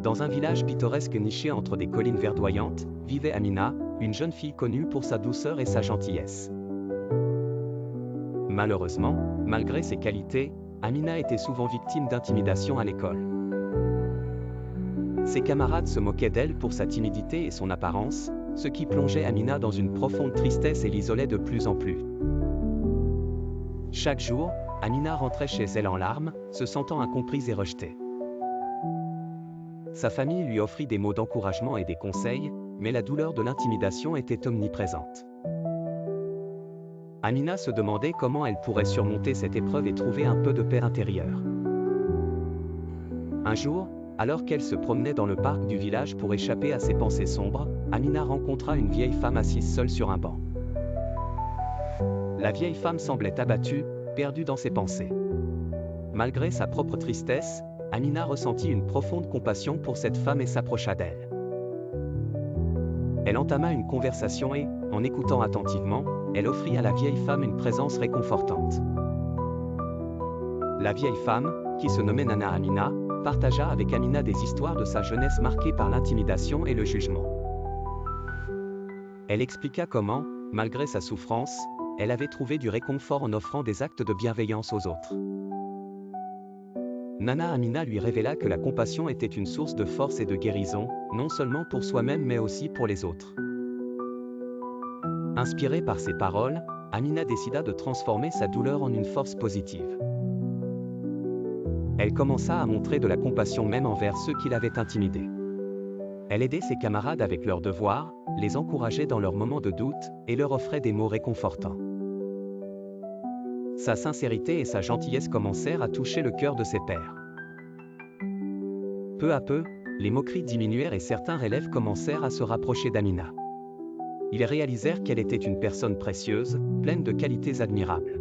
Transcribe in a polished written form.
Dans un village pittoresque niché entre des collines verdoyantes, vivait Amina, une jeune fille connue pour sa douceur et sa gentillesse. Malheureusement, malgré ses qualités, Amina était souvent victime d'intimidation à l'école. Ses camarades se moquaient d'elle pour sa timidité et son apparence, ce qui plongeait Amina dans une profonde tristesse et l'isolait de plus en plus. Chaque jour, Amina rentrait chez elle en larmes, se sentant incomprise et rejetée. Sa famille lui offrit des mots d'encouragement et des conseils, mais la douleur de l'intimidation était omniprésente. Amina se demandait comment elle pourrait surmonter cette épreuve et trouver un peu de paix intérieure. Un jour, alors qu'elle se promenait dans le parc du village pour échapper à ses pensées sombres, Amina rencontra une vieille femme assise seule sur un banc. La vieille femme semblait abattue, perdue dans ses pensées. Malgré sa propre tristesse, Amina ressentit une profonde compassion pour cette femme et s'approcha d'elle. Elle entama une conversation et, en écoutant attentivement, elle offrit à la vieille femme une présence réconfortante. La vieille femme, qui se nommait Nana Amina, partagea avec Amina des histoires de sa jeunesse marquée par l'intimidation et le jugement. Elle expliqua comment, malgré sa souffrance, elle avait trouvé du réconfort en offrant des actes de bienveillance aux autres. Nana Amina lui révéla que la compassion était une source de force et de guérison, non seulement pour soi-même mais aussi pour les autres. Inspirée par ces paroles, Amina décida de transformer sa douleur en une force positive. Elle commença à montrer de la compassion même envers ceux qui l'avaient intimidée. Elle aidait ses camarades avec leurs devoirs, les encourageait dans leurs moments de doute, et leur offrait des mots réconfortants. Sa sincérité et sa gentillesse commencèrent à toucher le cœur de ses pairs. Peu à peu, les moqueries diminuèrent et certains élèves commencèrent à se rapprocher d'Amina. Ils réalisèrent qu'elle était une personne précieuse, pleine de qualités admirables.